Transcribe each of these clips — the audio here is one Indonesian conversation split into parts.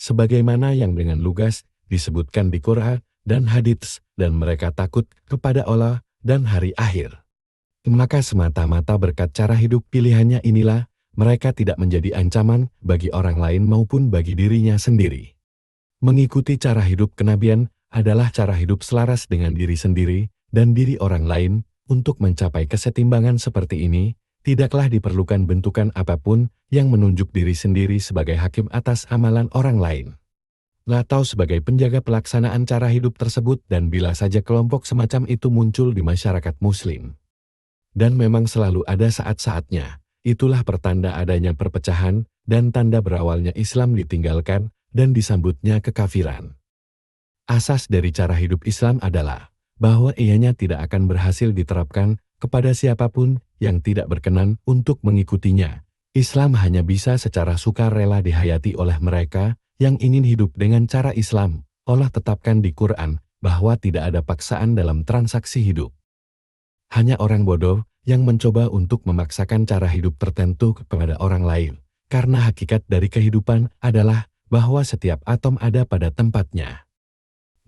sebagaimana yang dengan lugas disebutkan di Quran dan hadits, dan mereka takut kepada Allah dan hari akhir. Maka semata-mata berkat cara hidup pilihannya inilah, mereka tidak menjadi ancaman bagi orang lain maupun bagi dirinya sendiri. Mengikuti cara hidup kenabian adalah cara hidup selaras dengan diri sendiri dan diri orang lain. Untuk mencapai kesetimbangan seperti ini, tidaklah diperlukan bentukan apapun yang menunjuk diri sendiri sebagai hakim atas amalan orang lain, atau sebagai penjaga pelaksanaan cara hidup tersebut, dan bila saja kelompok semacam itu muncul di masyarakat Muslim. Dan memang selalu ada saat-saatnya, itulah pertanda adanya perpecahan dan tanda berawalnya Islam ditinggalkan dan disambutnya kekafiran. Asas dari cara hidup Islam adalah bahwa ianya tidak akan berhasil diterapkan kepada siapapun yang tidak berkenan untuk mengikutinya. Islam hanya bisa secara sukarela dihayati oleh mereka yang ingin hidup dengan cara Islam. Allah tetapkan di Quran bahwa tidak ada paksaan dalam transaksi hidup. Hanya orang bodoh yang mencoba untuk memaksakan cara hidup tertentu kepada orang lain, karena hakikat dari kehidupan adalah bahwa setiap atom ada pada tempatnya.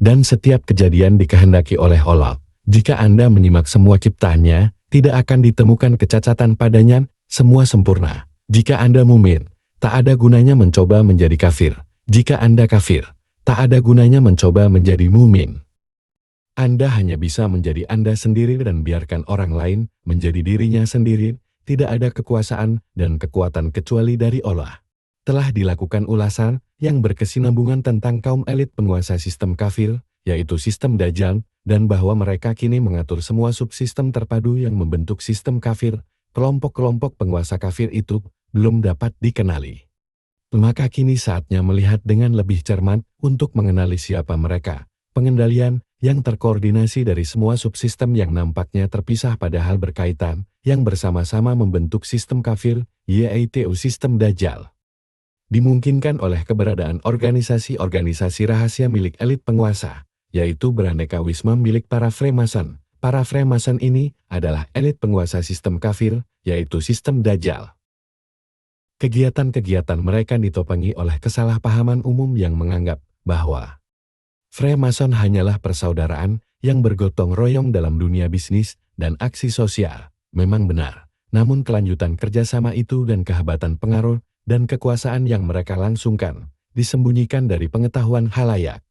Dan setiap kejadian dikehendaki oleh Allah. Jika Anda menyimak semua ciptaannya, tidak akan ditemukan kecacatan padanya, semua sempurna. Jika Anda mukmin, tak ada gunanya mencoba menjadi kafir. Jika Anda kafir, tak ada gunanya mencoba menjadi mukmin. Anda hanya bisa menjadi Anda sendiri dan biarkan orang lain menjadi dirinya sendiri. Tidak ada kekuasaan dan kekuatan kecuali dari Allah. Telah dilakukan ulasan yang berkesinambungan tentang kaum elit penguasa sistem kafir, yaitu sistem Dajjal, dan bahwa mereka kini mengatur semua subsistem terpadu yang membentuk sistem kafir. Kelompok-kelompok penguasa kafir itu belum dapat dikenali. Maka kini saatnya melihat dengan lebih cermat untuk mengenali siapa mereka. Pengendalian yang terkoordinasi dari semua subsistem yang nampaknya terpisah padahal berkaitan, yang bersama-sama membentuk sistem kafir, yaitu sistem Dajjal. Dimungkinkan oleh keberadaan organisasi-organisasi rahasia milik elit penguasa, yaitu beraneka wisma milik para Freemason. Para Freemason ini adalah elit penguasa sistem kafir, yaitu sistem Dajjal. Kegiatan-kegiatan mereka ditopangi oleh kesalahpahaman umum yang menganggap bahwa Freemason hanyalah persaudaraan yang bergotong royong dalam dunia bisnis dan aksi sosial. Memang benar, namun kelanjutan kerjasama itu dan kehebatan pengaruh dan kekuasaan yang mereka langsungkan, disembunyikan dari pengetahuan khalayak.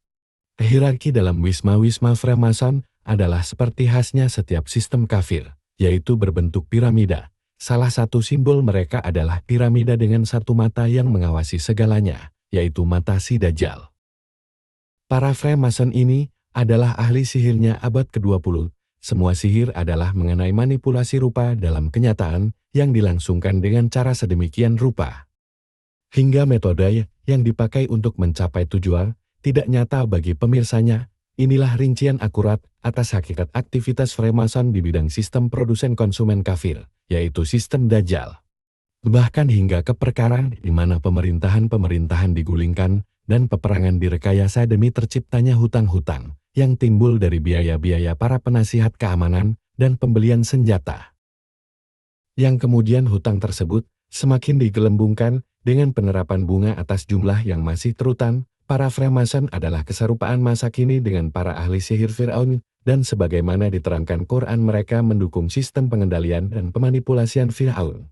Hierarki dalam wisma-wisma Freemason adalah seperti khasnya setiap sistem kafir, yaitu berbentuk piramida. Salah satu simbol mereka adalah piramida dengan satu mata yang mengawasi segalanya, yaitu mata si Dajjal. Para Freemason ini adalah ahli sihirnya abad ke-20. Semua sihir adalah mengenai manipulasi rupa dalam kenyataan yang dilangsungkan dengan cara sedemikian rupa, hingga metode yang dipakai untuk mencapai tujuan tidak nyata bagi pemirsanya. Inilah rincian akurat atas hakikat aktivitas Freemason di bidang sistem produsen konsumen kafir, yaitu sistem Dajjal. Bahkan hingga ke perkara di mana pemerintahan-pemerintahan digulingkan dan peperangan direkayasa demi terciptanya hutang-hutang yang timbul dari biaya-biaya para penasihat keamanan dan pembelian senjata. Yang kemudian hutang tersebut semakin digelembungkan dengan penerapan bunga atas jumlah yang masih terutan. Para Freemason adalah keserupaan masa kini dengan para ahli sihir Fir'aun, dan sebagaimana diterangkan Quran mereka mendukung sistem pengendalian dan pemanipulasian Fir'aun.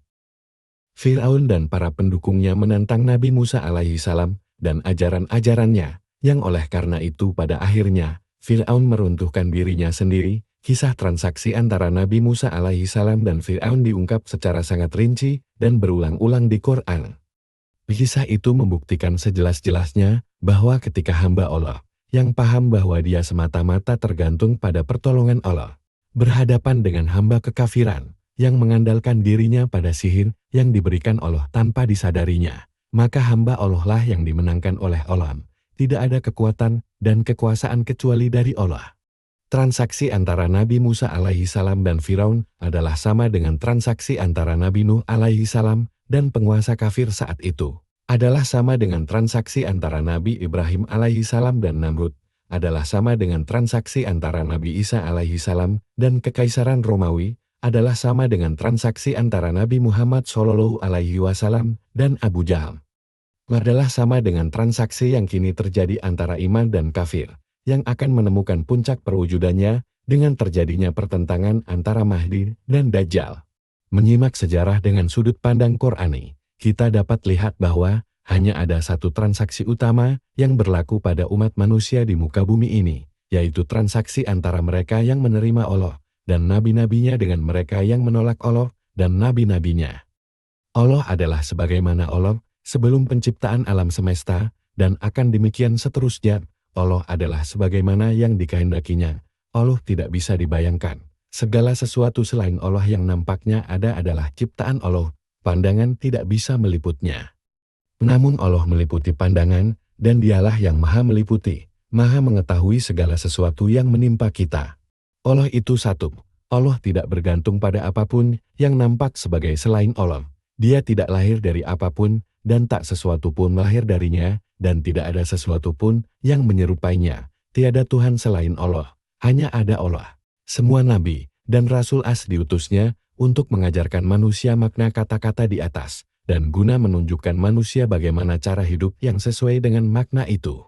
Fir'aun dan para pendukungnya menantang Nabi Musa alaihi salam dan ajaran-ajarannya, yang oleh karena itu pada akhirnya, Fir'aun meruntuhkan dirinya sendiri. Kisah transaksi antara Nabi Musa alaihi salam dan Fir'aun diungkap secara sangat rinci dan berulang-ulang di Quran. Kisah itu membuktikan sejelas-jelasnya bahwa ketika hamba Allah, yang paham bahwa dia semata-mata tergantung pada pertolongan Allah, berhadapan dengan hamba kekafiran, yang mengandalkan dirinya pada sihir yang diberikan Allah tanpa disadarinya, maka hamba Allah lah yang dimenangkan oleh Allah. Tidak ada kekuatan dan kekuasaan kecuali dari Allah. Transaksi antara Nabi Musa alaihi salam dan Firaun adalah sama dengan transaksi antara Nabi Nuh alaihi salam dan penguasa kafir saat itu. Adalah sama dengan transaksi antara Nabi Ibrahim alaihi salam dan Namrud. Adalah sama dengan transaksi antara Nabi Isa alaihi salam dan Kekaisaran Romawi. Adalah sama dengan transaksi antara Nabi Muhammad Shallallahu alaihi wasallam dan Abu Jahal. adalah sama dengan transaksi yang kini terjadi antara iman dan kafir, yang akan menemukan puncak perwujudannya dengan terjadinya pertentangan antara Mahdi dan Dajjal. Menyimak sejarah dengan sudut pandang Qur'ani, kita dapat lihat bahwa hanya ada satu transaksi utama yang berlaku pada umat manusia di muka bumi ini, yaitu transaksi antara mereka yang menerima Allah dan nabi-nabinya dengan mereka yang menolak Allah dan nabi-nabinya. Allah adalah sebagaimana Allah sebelum penciptaan alam semesta, dan akan demikian seterusnya. Allah adalah sebagaimana yang dikehendakinya. Allah tidak bisa dibayangkan. Segala sesuatu selain Allah yang nampaknya ada adalah ciptaan Allah. Pandangan tidak bisa meliputnya. Namun Allah meliputi pandangan, dan dialah yang maha meliputi, maha mengetahui segala sesuatu yang menimpa kita. Allah itu satu. Allah tidak bergantung pada apapun yang nampak sebagai selain Allah. Dia tidak lahir dari apapun, dan tak sesuatu pun lahir darinya, dan tidak ada sesuatu pun yang menyerupainya. Tiada Tuhan selain Allah, hanya ada Allah. Semua nabi dan rasul diutusnya untuk mengajarkan manusia makna kata-kata di atas, dan guna menunjukkan manusia bagaimana cara hidup yang sesuai dengan makna itu.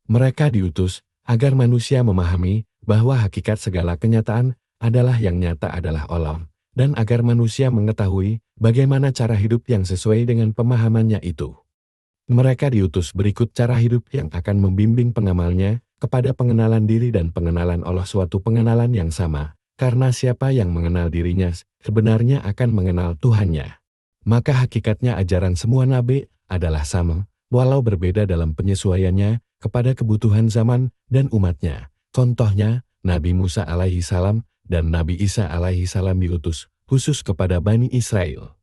Mereka diutus agar manusia memahami bahwa hakikat segala kenyataan adalah yang nyata adalah Allah, dan agar manusia mengetahui bagaimana cara hidup yang sesuai dengan pemahamannya itu. Mereka diutus berikut cara hidup yang akan membimbing pengamalnya kepada pengenalan diri dan pengenalan Allah, suatu pengenalan yang sama, karena siapa yang mengenal dirinya sebenarnya akan mengenal Tuhannya. Maka hakikatnya ajaran semua nabi adalah sama, walau berbeda dalam penyesuaiannya kepada kebutuhan zaman dan umatnya. Contohnya, Nabi Musa alaihi salam dan Nabi Isa alaihi salam diutus khusus kepada Bani Israel.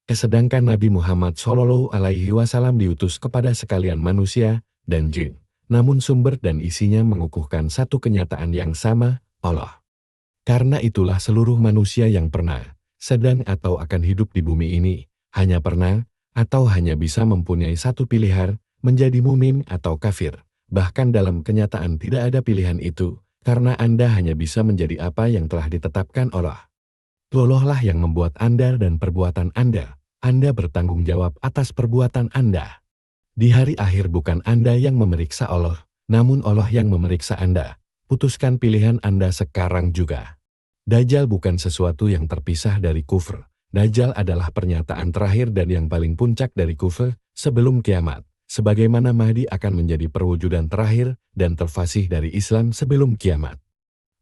Sedangkan Nabi Muhammad Shallallahu alaihi wasallam diutus kepada sekalian manusia dan jin. Namun sumber dan isinya mengukuhkan satu kenyataan yang sama, Allah. Karena itulah seluruh manusia yang pernah, sedang atau akan hidup di bumi ini, hanya pernah atau hanya bisa mempunyai satu pilihan, menjadi mukmin atau kafir. Bahkan dalam kenyataan tidak ada pilihan itu, karena Anda hanya bisa menjadi apa yang telah ditetapkan Allah. Allah lah yang membuat Anda dan perbuatan Anda. Anda bertanggung jawab atas perbuatan Anda. Di hari akhir bukan Anda yang memeriksa Allah, namun Allah yang memeriksa Anda. Putuskan pilihan Anda sekarang juga. Dajjal bukan sesuatu yang terpisah dari kufur. Dajjal adalah pernyataan terakhir dan yang paling puncak dari kufur sebelum kiamat. Sebagaimana Mahdi akan menjadi perwujudan terakhir dan terfasih dari Islam sebelum kiamat.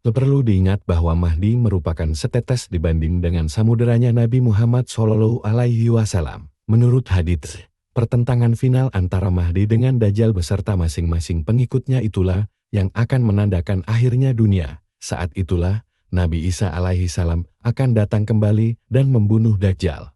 Perlu diingat bahwa Mahdi merupakan setetes dibanding dengan samuderanya Nabi Muhammad Shallallahu alaihi wasallam. Menurut hadits, pertentangan final antara Mahdi dengan Dajjal beserta masing-masing pengikutnya itulah yang akan menandakan akhirnya dunia. Saat itulah, Nabi Isa alaihi salam akan datang kembali dan membunuh Dajjal.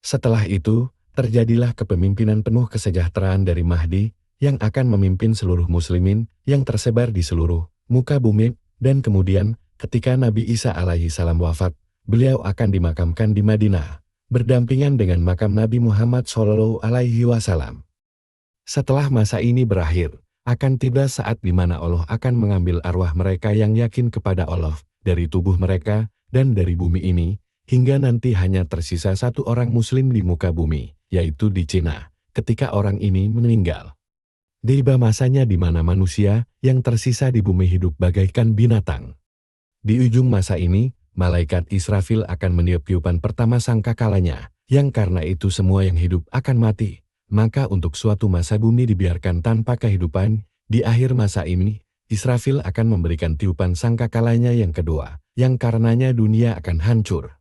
Setelah itu, terjadilah kepemimpinan penuh kesejahteraan dari Mahdi, yang akan memimpin seluruh muslimin yang tersebar di seluruh muka bumi, dan kemudian, ketika Nabi Isa alaihi salam wafat, beliau akan dimakamkan di Madinah, berdampingan dengan makam Nabi Muhammad Shallallahu alaihi wasallam. Setelah masa ini berakhir, akan tiba saat di mana Allah akan mengambil arwah mereka yang yakin kepada Allah, dari tubuh mereka, dan dari bumi ini, hingga nanti hanya tersisa satu orang muslim di muka bumi, yaitu di Cina, ketika orang ini meninggal. Tiba masanya di mana manusia yang tersisa di bumi hidup bagaikan binatang. Di ujung masa ini, malaikat Israfil akan meniup-tiupan pertama sangkakalanya, yang karena itu semua yang hidup akan mati. Maka untuk suatu masa bumi dibiarkan tanpa kehidupan, di akhir masa ini, Israfil akan memberikan tiupan sangkakalanya yang kedua, yang karenanya dunia akan hancur.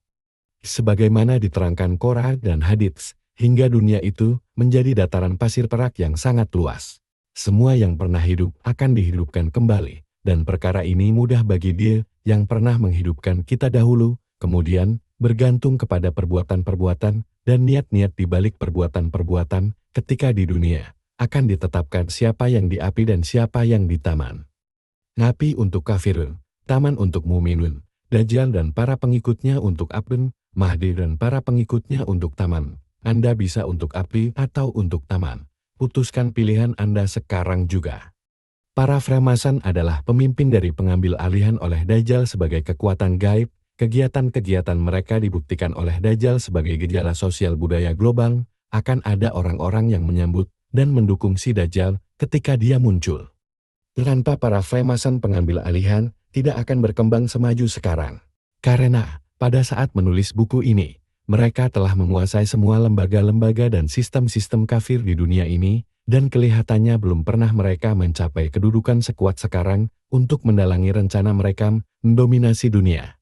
Sebagaimana diterangkan Quran dan hadits, hingga dunia itu menjadi dataran pasir perak yang sangat luas. Semua yang pernah hidup akan dihidupkan kembali, dan perkara ini mudah bagi Dia yang pernah menghidupkan kita dahulu, kemudian bergantung kepada perbuatan-perbuatan dan niat-niat di balik perbuatan-perbuatan ketika di dunia, akan ditetapkan siapa yang di api dan siapa yang di taman. Api untuk kafirun, taman untuk muminun, Dajjal dan para pengikutnya untuk api, Mahdi dan para pengikutnya untuk taman. Anda bisa untuk api atau untuk taman. Putuskan pilihan Anda sekarang juga. Para Freemason adalah pemimpin dari pengambil alihan oleh Dajjal sebagai kekuatan gaib. Kegiatan-kegiatan mereka dibuktikan oleh Dajjal sebagai gejala sosial budaya global. Akan ada orang-orang yang menyambut dan mendukung si Dajjal ketika dia muncul. Tanpa para Freemason pengambil alihan tidak akan berkembang semaju sekarang. Karena pada saat menulis buku ini, mereka telah menguasai semua lembaga-lembaga dan sistem-sistem kafir di dunia ini, dan kelihatannya belum pernah mereka mencapai kedudukan sekuat sekarang untuk mendalangi rencana mereka mendominasi dunia.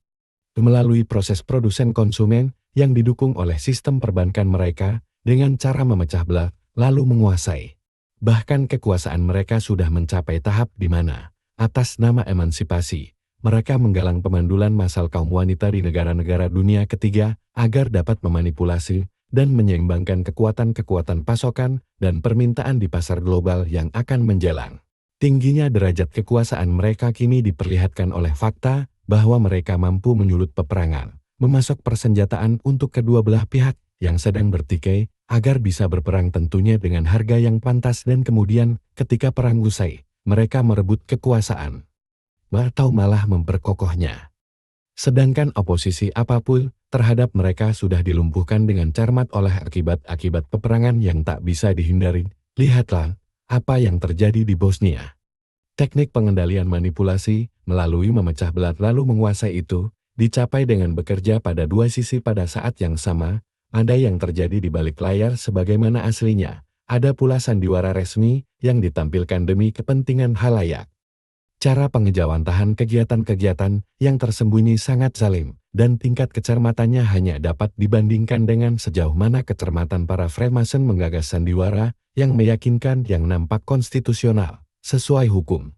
Melalui proses produsen konsumen yang didukung oleh sistem perbankan mereka dengan cara memecah belah lalu menguasai. Bahkan kekuasaan mereka sudah mencapai tahap di mana, atas nama emansipasi, mereka menggalang pemandulan massal kaum wanita di negara-negara dunia ketiga agar dapat memanipulasi dan menyeimbangkan kekuatan-kekuatan pasokan dan permintaan di pasar global yang akan menjelang. Tingginya derajat kekuasaan mereka kini diperlihatkan oleh fakta bahwa mereka mampu menyulut peperangan, memasok persenjataan untuk kedua belah pihak yang sedang bertikai, agar bisa berperang tentunya dengan harga yang pantas dan kemudian ketika perang usai, mereka merebut kekuasaan atau malah memperkokohnya. Sedangkan oposisi apapun terhadap mereka sudah dilumpuhkan dengan cermat oleh akibat-akibat peperangan yang tak bisa dihindari. Lihatlah apa yang terjadi di Bosnia. Teknik pengendalian manipulasi melalui memecah belah lalu menguasai itu dicapai dengan bekerja pada dua sisi pada saat yang sama. Ada yang terjadi di balik layar sebagaimana aslinya, ada pula sandiwara resmi yang ditampilkan demi kepentingan halayak. Cara pengejawantahan kegiatan-kegiatan yang tersembunyi sangat zalim, dan tingkat kecermatannya hanya dapat dibandingkan dengan sejauh mana kecermatan para Freemason menggagas sandiwara yang meyakinkan yang nampak konstitusional, sesuai hukum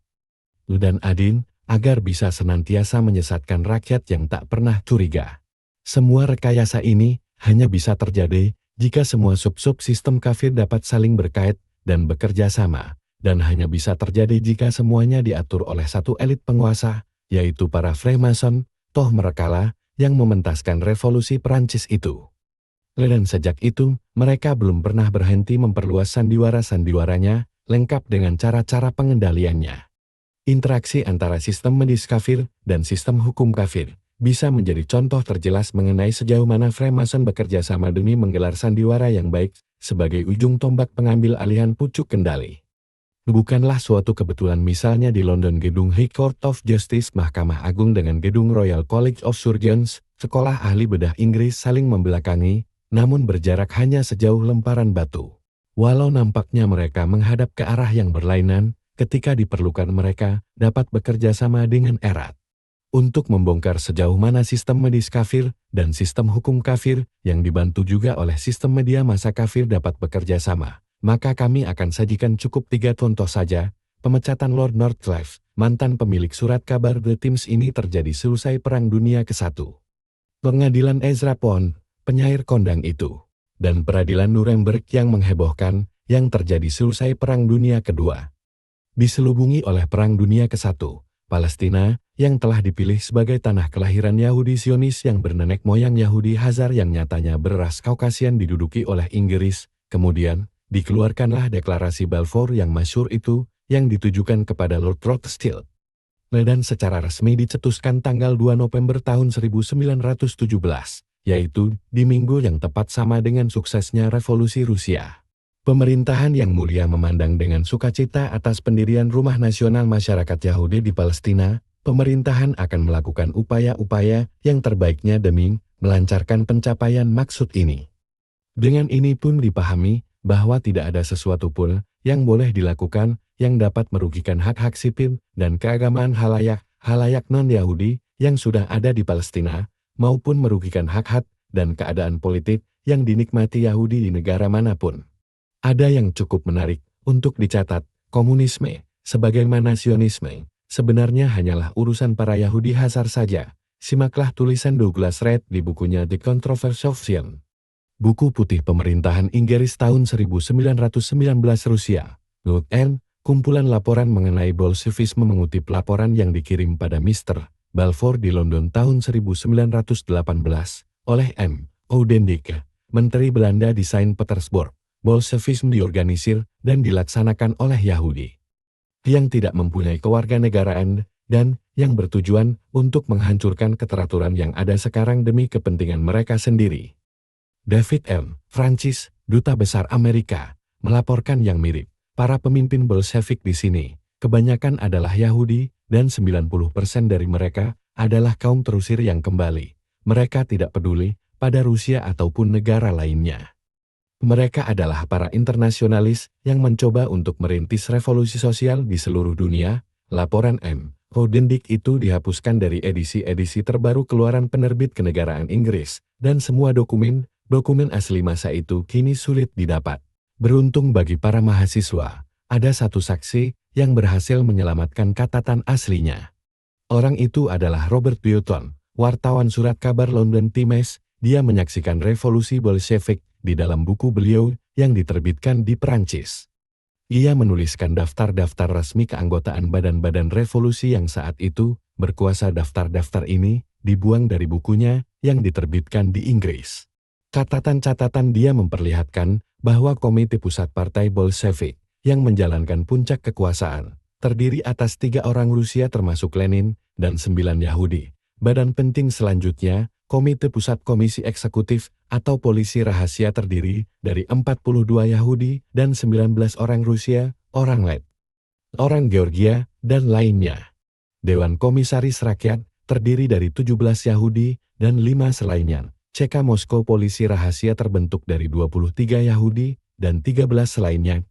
dan adil, agar bisa senantiasa menyesatkan rakyat yang tak pernah curiga. Semua rekayasa ini hanya bisa terjadi jika semua sub-sub sistem kafir dapat saling berkait dan bekerja sama, dan hanya bisa terjadi jika semuanya diatur oleh satu elit penguasa, yaitu para Freemason, toh merekalah yang mementaskan revolusi Perancis itu. Dan sejak itu, mereka belum pernah berhenti memperluas sandiwara-sandiwaranya, lengkap dengan cara-cara pengendaliannya. Interaksi antara sistem medis kafir dan sistem hukum kafir bisa menjadi contoh terjelas mengenai sejauh mana Freemason bekerja sama demi menggelar sandiwara yang baik sebagai ujung tombak pengambil alihan pucuk kendali. Bukanlah suatu kebetulan misalnya di London gedung High Court of Justice Mahkamah Agung dengan gedung Royal College of Surgeons, sekolah ahli bedah Inggris saling membelakangi, namun berjarak hanya sejauh lemparan batu. Walau nampaknya mereka menghadap ke arah yang berlainan, ketika diperlukan mereka dapat bekerja sama dengan erat. Untuk membongkar sejauh mana sistem medis kafir dan sistem hukum kafir yang dibantu juga oleh sistem media massa kafir dapat bekerja sama, maka kami akan sajikan cukup 3 contoh saja. Pemecatan Lord Northcliffe, mantan pemilik surat kabar The Times ini terjadi selesai Perang Dunia ke-1. Pengadilan Ezra Pound, penyair kondang itu, dan peradilan Nuremberg yang menghebohkan, yang terjadi selesai Perang Dunia ke-2. Diselubungi oleh Perang Dunia ke-1, Palestina, yang telah dipilih sebagai tanah kelahiran Yahudi Zionis yang bernenek moyang Yahudi Hazar yang nyatanya beras Kaukasian diduduki oleh Inggris, kemudian dikeluarkanlah deklarasi Balfour yang masyhur itu, yang ditujukan kepada Lord Rothschild. Dan secara resmi dicetuskan tanggal 2 November tahun 1917, yaitu di minggu yang tepat sama dengan suksesnya Revolusi Rusia. Pemerintahan yang mulia memandang dengan sukacita atas pendirian Rumah Nasional Masyarakat Yahudi di Palestina. Pemerintahan akan melakukan upaya-upaya yang terbaiknya demi melancarkan pencapaian maksud ini. Dengan ini pun dipahami bahwa tidak ada sesuatu pun yang boleh dilakukan yang dapat merugikan hak-hak sipil dan keagamaan halayak non-Yahudi yang sudah ada di Palestina, maupun merugikan hak-hak dan keadaan politik yang dinikmati Yahudi di negara manapun. Ada yang cukup menarik untuk dicatat, komunisme, sebagaimana Zionisme, sebenarnya hanyalah urusan para Yahudi Hazar saja. Simaklah tulisan Douglas Reed di bukunya The Controversy of Zion. Buku putih pemerintahan Inggris tahun 1919 Rusia. Note N, kumpulan laporan mengenai Bolshevisme mengutip laporan yang dikirim pada Mr. Balfour di London tahun 1918 oleh M. Oudendijk, Menteri Belanda di Saint Petersburg. Bolshevisme diorganisir dan dilaksanakan oleh Yahudi yang tidak mempunyai kewarganegaraan dan yang bertujuan untuk menghancurkan keteraturan yang ada sekarang demi kepentingan mereka sendiri. David M. Francis, Duta Besar Amerika, melaporkan yang mirip. Para pemimpin Bolshevik di sini, kebanyakan adalah Yahudi, dan 90% dari mereka adalah kaum terusir yang kembali. Mereka tidak peduli pada Rusia ataupun negara lainnya. Mereka adalah para internasionalis yang mencoba untuk merintis revolusi sosial di seluruh dunia. Laporan M. Hodendik itu dihapuskan dari edisi-edisi terbaru keluaran penerbit kenegaraan Inggris, dan semua dokumen asli masa itu kini sulit didapat. Beruntung bagi para mahasiswa, ada satu saksi yang berhasil menyelamatkan catatan aslinya. Orang itu adalah Robert Button, wartawan surat kabar London Times. Dia menyaksikan revolusi Bolshevik di dalam buku beliau yang diterbitkan di Perancis. Ia menuliskan daftar-daftar resmi keanggotaan badan-badan revolusi yang saat itu berkuasa. Daftar-daftar ini dibuang dari bukunya yang diterbitkan di Inggris. Catatan-catatan dia memperlihatkan bahwa Komite Pusat Partai Bolshevik yang menjalankan puncak kekuasaan terdiri atas 3 orang Rusia termasuk Lenin dan 9 Yahudi. Badan penting selanjutnya, Komite Pusat Komisi Eksekutif atau Polisi Rahasia terdiri dari 42 Yahudi dan 19 orang Rusia, orang Led, orang Georgia, dan lainnya. Dewan Komisaris Rakyat terdiri dari 17 Yahudi dan 5 selainnya. CK Moskow Polisi Rahasia terbentuk dari 23 Yahudi dan 13 selainnya.